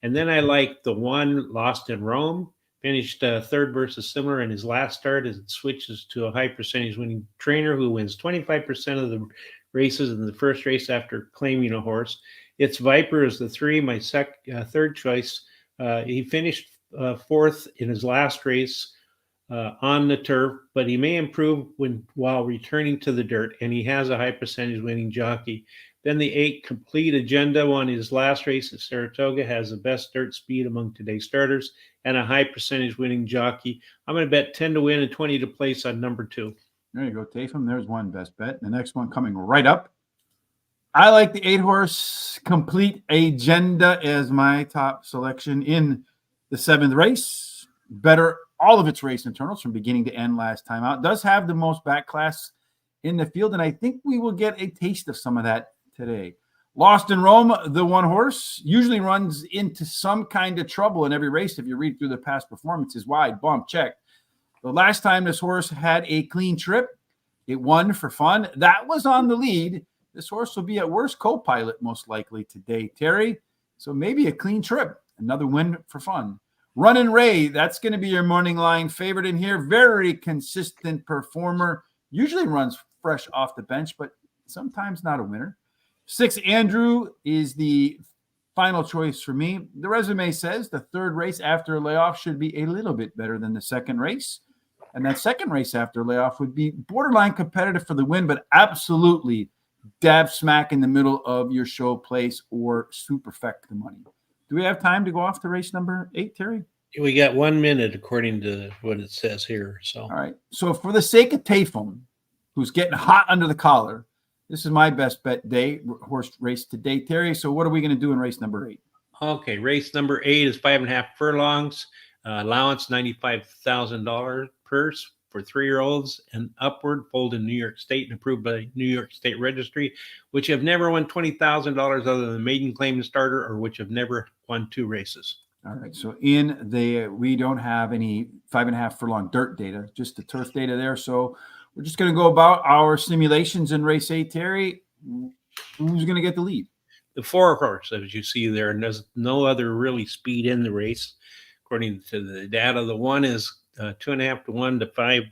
And then I like the 1 Lost in Rome, finished third versus similar in his last start as it switches to a high percentage winning trainer who wins 25% of the races in the first race after claiming a horse. It's Viper is the 3, my third choice. He finished fourth in his last race on the turf, but he may improve while returning to the dirt, and he has a high percentage winning jockey. Then the 8 Complete Agenda won his last race at Saratoga, has the best dirt speed among today's starters, and a high percentage winning jockey. I'm going to bet 10 to win and 20 to place on number 2. There you go, Tatham. There's one best bet. The next one coming right up. I like the 8-horse Complete Agenda as my top selection in the 7th race. Better all of its race internals from beginning to end last time out. Does have the most back class in the field, and I think we will get a taste of some of that today. Lost in Rome, the 1-horse, usually runs into some kind of trouble in every race if you read through the past performances. Wide, bump, check. The last time this horse had a clean trip, it won for fun. That was on the lead. This horse will be at worst co-pilot most likely today, Terry. So maybe a clean trip, another win for fun. Runnin' Ray, that's going to be your morning line favorite in here. Very consistent performer. Usually runs fresh off the bench, but sometimes not a winner. 6 Andrew is the final choice for me. The resume says the 3rd race after a layoff should be a little bit better than the 2nd race. And that 2nd race after layoff would be borderline competitive for the win, but absolutely dab smack in the middle of your show place or superfect the money. Do we have time to go off to race number 8, Terry? We got 1 minute according to what it says here. So all right. So for the sake of Tatham, who's getting hot under the collar, this is my best bet day horse race today, Terry. So what are we going to do in race number 8? Okay, race number 8 is 5.5 furlongs. Allowance $95,000 purse for 3-year-olds and upward, pulled in New York State and approved by New York State Registry, which have never won $20,000 other than the maiden claim and starter, or which have never won 2 races. All right. So we don't have any 5.5 furlong dirt data, just the turf data there. So we're just going to go about our simulations in race 8, Terry. Who's going to get the lead? The 4-horse, as you see there, and there's no other really speed in the race, according to the data. The 1 is 2.5 to 1 to 5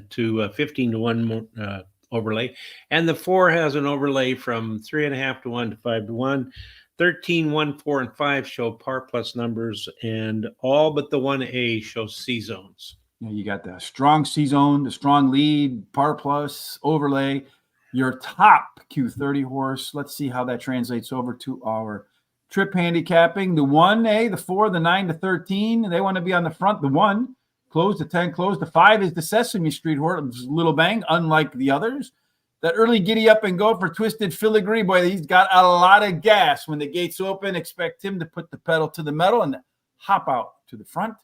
to 15 to 1 overlay, and the 4 has an overlay from 3.5 to 1 to 5 to 1. 13, 1, 4, and 5 show par plus numbers, and all but the 1A shows C zones. Yeah, you got the strong C zone, the strong lead, par plus, overlay. Your top Q30 horse. Let's see how that translates over to our trip handicapping. The 1A, the 4, the 9 to 13. They want to be on the front. The 1, close to 10, close to 5 is the Sesame Street horse, Little Bang, unlike the others. That early giddy up and go for Twisted Filigree, boy, he's got a lot of gas. When the gates open, expect him to put the pedal to the metal and hop out to the front.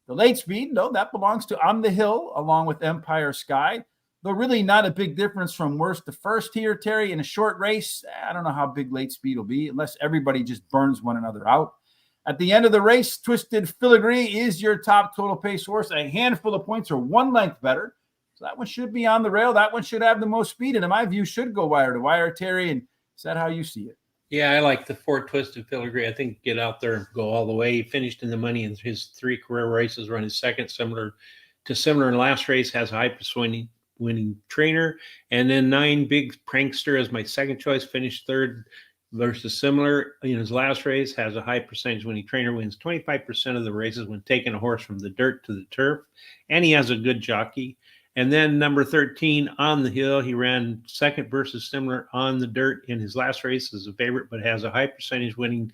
The late speed, no, that belongs to On the Hill along with Empire Sky. Though really not a big difference from worst to first here, Terry. In a short race, I don't know how big late speed will be unless everybody just burns one another out. At the end of the race, Twisted Filigree is your top total pace horse. A handful of points are 1 length better. So that one should be on the rail. That one should have the most speed, and in my view, should go wire to wire, Terry. And is that how you see it? Yeah, I like the 4 Twisted Filigree. I think get out there and go all the way. He finished in the money in his 3 career races, run his second similar in last race, has a high winning trainer. And then 9 Big Prankster as my second choice, finished 3rd versus similar in his last race, has a high percentage winning trainer, wins 25% of the races when taking a horse from the dirt to the turf. And he has a good jockey. And then number 13, On the Hill, he ran 2nd versus similar on the dirt in his last race as a favorite, but has a high percentage winning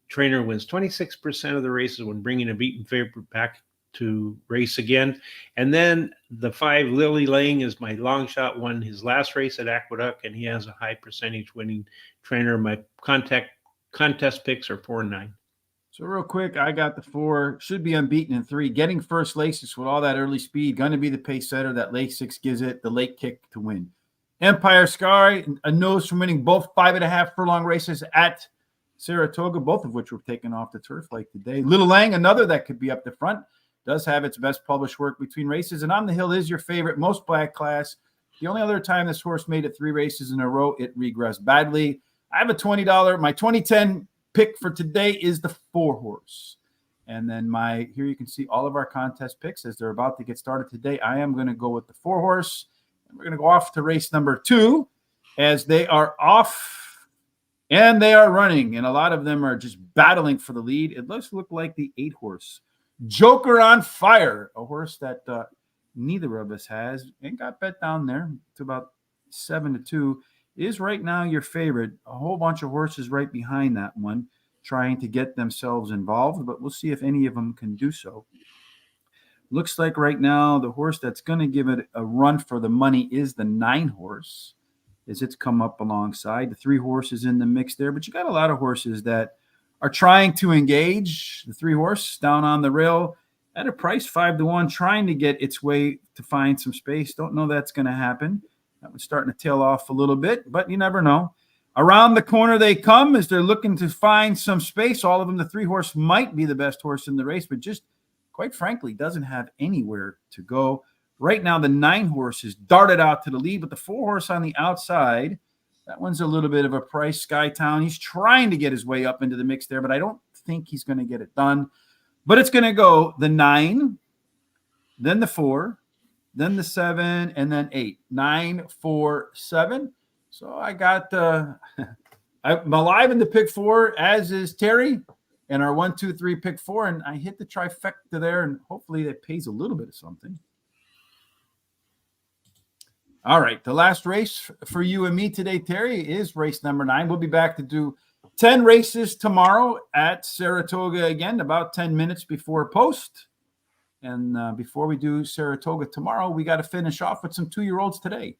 trainer, wins 26% of the races when bringing a beaten favorite back to race again. And then the 5 Lily Lang is my long shot, won his last race at Aqueduct, and he has a high percentage winning trainer. My contest picks are 4 and 9. So real quick, I got the 4, should be unbeaten in 3. Getting first Lasix with all that early speed, going to be the pace setter that Lasix gives it the late kick to win. Empire Sky, a nose from winning both 5.5 furlong races at Saratoga, both of which were taken off the turf like today. Little Lang, another that could be up the front, does have its best published work between races. And On the Hill is your favorite, most black class. The only other time this horse made it 3 races in a row, it regressed badly. I have a $20. My 2010 pick for today is the 4 horse. And then here you can see all of our contest picks as they're about to get started today. I am going to go with the 4 horse. And we're going to go off to race number 2 as they are off and they are running. And a lot of them are just battling for the lead. It does look like the 8 horse. Joker on Fire, a horse that neither of us has and got bet down there to about 7-2, is right now your favorite. A whole bunch of horses right behind that one trying to get themselves involved, but we'll see if any of them can do so. Looks like right now the horse that's going to give it a run for the money is the 9 horse, as it's come up alongside. The 3 horses in the mix there, but you got a lot of horses that are trying to engage. The 3 horse down on the rail at a price 5-1, trying to get its way to find some space. Don't know that's going to happen. That one's starting to tail off a little bit, but you never know. Around the corner they come as they're looking to find some space. All of them, the 3 horse might be the best horse in the race, but just quite frankly doesn't have anywhere to go. Right now, the 9 horse is darted out to the lead, but the 4 horse on the outside, that one's a little bit of a price. Skytown, he's trying to get his way up into the mix there, but I don't think he's going to get it done. But it's going to go the 9, then the 4, then the 7, and then 8. 9, 4, 7. So I got I'm alive in the pick 4, as is Terry, and our 1, 2, 3 pick 4, and I hit the trifecta there, and hopefully that pays a little bit of something. All right, the last race for you and me today, Terry, is race number 9. We'll be back to do 10 races tomorrow at Saratoga again, about 10 minutes before post. And before we do Saratoga tomorrow, we got to finish off with some 2-year-olds today.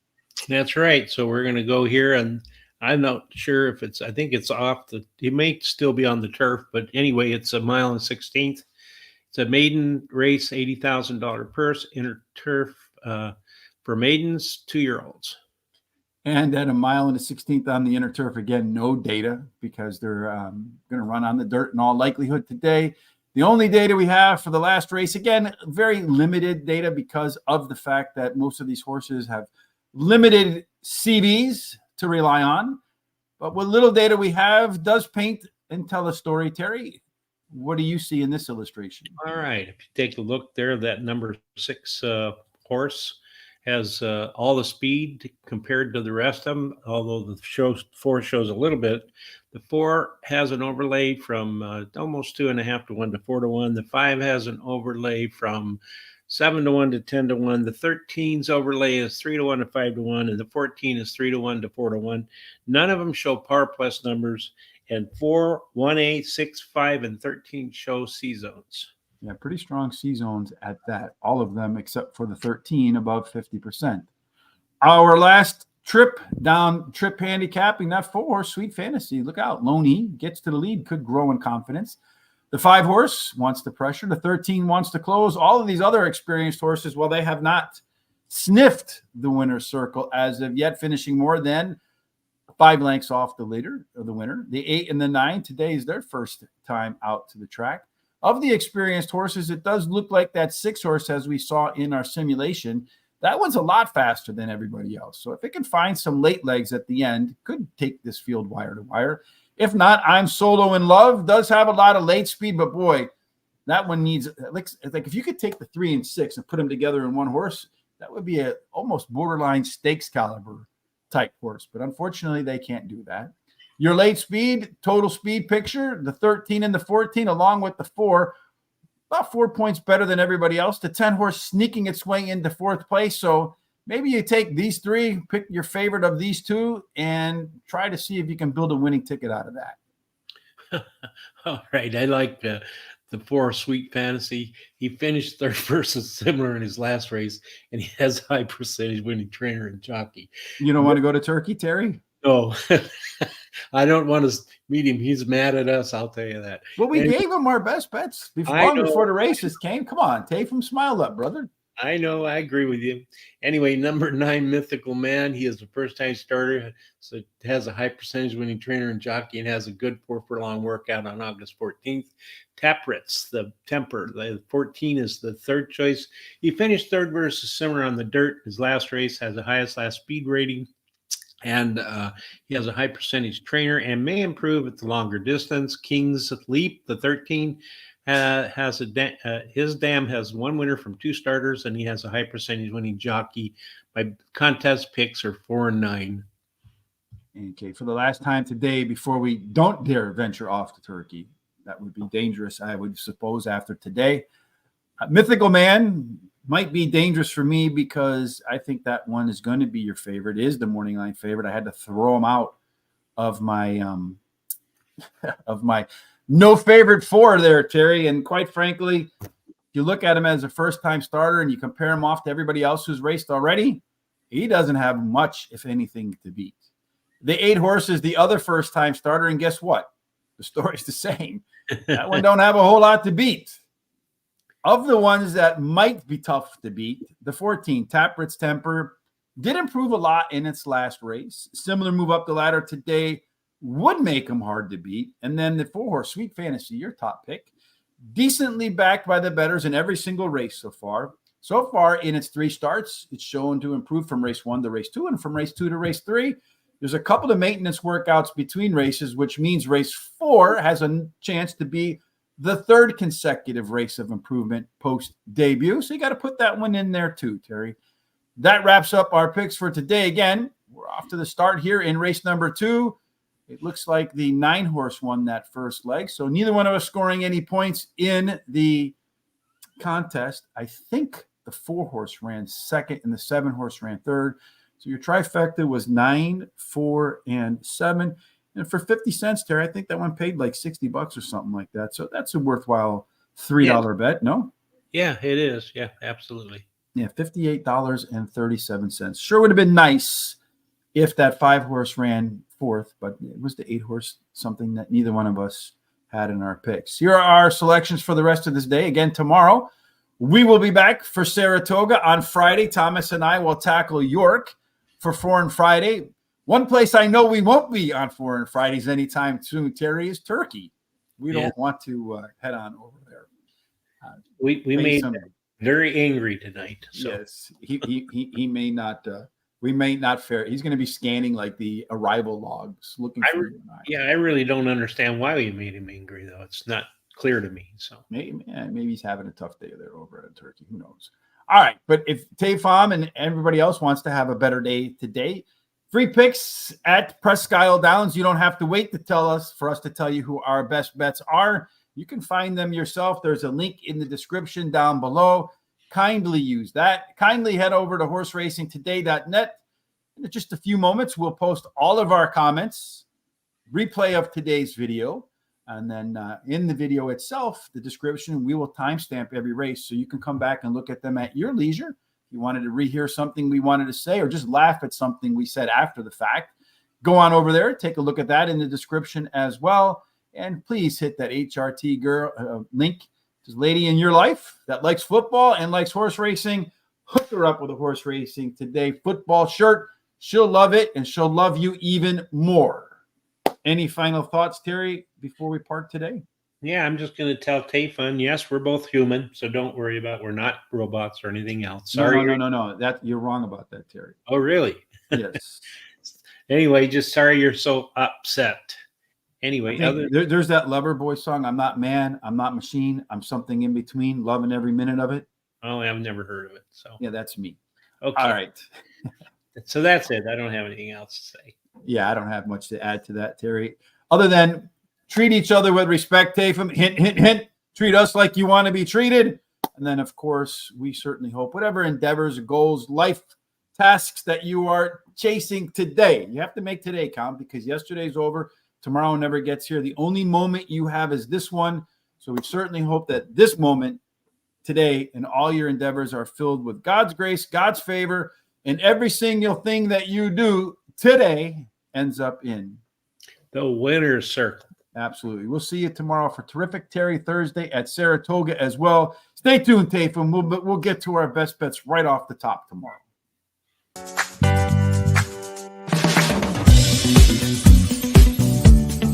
That's right. So we're going to go here, and I'm not sure if I think it's off it may still be on the turf, but anyway, it's a 1 1/16. It's a maiden race, $80,000 purse, inner turf for maidens, 2-year-olds. And at 1 1/16 on the inner turf, again, no data because they're going to run on the dirt in all likelihood today. The only data we have for the last race, again, very limited data because of the fact that most of these horses have limited CVs to rely on. But what little data we have does paint and tell a story. Terry, what do you see in this illustration? All right. If you take a look there, that number 6 horse has all the speed compared to the rest of them, although the 4 shows a little bit. The 4 has an overlay from almost 2.5 to 1 to 4 to 1. The 5 has an overlay from 7 to 1 to 10 to 1. The 13's overlay is 3 to 1 to 5 to 1, and the 14 is 3 to 1 to 4 to 1. None of them show par plus numbers, and 4, 1, 8, 6, 5, and 13 show C zones. Yeah, pretty strong C zones at that. All of them except for the 13 above 50%. Our last trip handicapping, that 4 horse, Sweet Fantasy. Look out. Loney gets to the lead, could grow in confidence. The 5 horse wants the pressure. The 13 wants to close. All of these other experienced horses, well, they have not sniffed the winner's circle as of yet, finishing more than 5 lengths off the leader or the winner. The 8 and the 9 today is their first time out to the track. Of the experienced horses, it does look like that 6 horse, as we saw in our simulation, that one's a lot faster than everybody else. So if it can find some late legs at the end, could take this field wire to wire. If not, I'm Solo in Love. Does have a lot of late speed, but boy, that one needs, like if you could take the 3 and 6 and put them together in one horse, that would be a almost borderline stakes caliber type horse. But unfortunately, they can't do that. Your late speed, total speed picture, the 13 and the 14, along with the 4, about 4 points better than everybody else. The 10 horse sneaking its way into 4th place. So maybe you take these 3, pick your favorite of these 2, and try to see if you can build a winning ticket out of that. All right. I like the 4 Sweet Fantasy. He finished 3rd versus similar in his last race, and he has high percentage winning trainer and jockey. You don't want to go to Turkey, Terry? No. I don't want to meet him. He's mad at us, I'll tell you that. Well, we gave him our best bets before the races came. Come on, Tay, from Smile Up, brother. I know. I agree with you. Anyway, number 9, Mythical Man. He is a first-time starter, so has a high percentage winning trainer and jockey, and has a good 4-furlong workout on August 14th. Tapritz, the Temper. The 14 is the third choice. He finished third versus Simmer on the dirt. His last race has the highest last speed rating. And he has a high percentage trainer and may improve at the longer distance. King's Leap, the 13, has his dam has 1 winner from 2 starters, and he has a high percentage winning jockey. My contest picks are 4 and 9. Okay, for the last time today, before we don't dare venture off to Turkey, that would be dangerous, I would suppose, after today. Mythical Man might be dangerous for me because I think that one is going to be your favorite. It is the morning line favorite. I had to throw him out of my no favorite 4 there, Terry. And quite frankly, if you look at him as a first-time starter and you compare him off to everybody else who's raced already, he doesn't have much, if anything, to beat. The 8 horse is the other first-time starter, and guess what? The story's the same. That one don't have a whole lot to beat. Of the ones that might be tough to beat, the 14, Tapritz Temper, did improve a lot in its last race. Similar move up the ladder today would make him hard to beat. And then the 4 horse, Sweet Fantasy, your top pick, decently backed by the bettors in every single race so far. So far in its 3 starts, it's shown to improve from race 1 to race 2 and from race 2 to race 3. There's a couple of maintenance workouts between races, which means race 4 has a chance to be the 3rd consecutive race of improvement post-debut. So you got to put that one in there too, Terry. That wraps up our picks for today. Again, we're off to the start here in race number 2. It looks like the 9 horse won that first leg. So neither one of us scoring any points in the contest. I think the 4 horse ran second and the 7 horse ran third. So your trifecta was 9, 4, and 7. And for 50 cents, Terry, I think that one paid like $60 or something like that. So that's a worthwhile $3 bet, no? Yeah, it is. Yeah, absolutely. Yeah, $58.37. Sure would have been nice if that 5 horse ran 4th, but it was the 8 horse, something that neither one of us had in our picks. Here are our selections for the rest of this day. Again, tomorrow, we will be back for Saratoga. On Friday, Thomas and I will tackle York for Foreign Friday. One place I know we won't be on Foreign Fridays anytime soon, Terry, is Turkey. We don't want to head on over there. We made him very angry tonight. So. Yes, he may not. We may not fare. He's going to be scanning like the arrival logs, looking for you and I. Yeah, I really don't understand why we made him angry, though. It's not clear to me. So maybe he's having a tough day there over at Turkey. Who knows? All right, but if Tayfom and everybody else wants to have a better day today, free picks at Presque Isle Downs. You don't have to wait for us to tell you who our best bets are. You can find them yourself. There's a link in the description down below. Kindly use that. Kindly head over to horseracingtoday.net. In just a few moments, we'll post all of our comments, replay of today's video, and then in the video itself, the description, we will timestamp every race so you can come back and look at them at your leisure. If you wanted to rehear something we wanted to say or just laugh at something we said after the fact, go on over there, take a look at that in the description as well. And please hit that HRT girl link. This lady in your life that likes football and likes horse racing, hook her up with a Horse Racing Today football shirt. She'll love it, and she'll love you even more. Any final thoughts, Terry, before we part today? Yeah, I'm just going to tell Tayfun, yes, we're both human, so don't worry we're not robots or anything else. Sorry. No. You're wrong about that, Terry. Oh, really? Yes. Anyway, just sorry you're so upset. Anyway, there's that Loverboy song. I'm not man. I'm not machine. I'm something in between. Loving every minute of it. Oh, I've never heard of it. So yeah, that's me. Okay. All right. So that's it. I don't have anything else to say. Yeah, I don't have much to add to that, Terry. Other than treat each other with respect, Tayfum. Hint, hint, hint. Treat us like you want to be treated. And then, of course, we certainly hope whatever endeavors, goals, life tasks that you are chasing today, you have to make today count because yesterday's over. Tomorrow never gets here. The only moment you have is this one. So we certainly hope that this moment today and all your endeavors are filled with God's grace, God's favor, and every single thing that you do today ends up in the winner's circle. Absolutely. We'll see you tomorrow for terrific Terry Thursday at Saratoga as well. Stay tuned, Tafum. We'll get to our best bets right off the top tomorrow.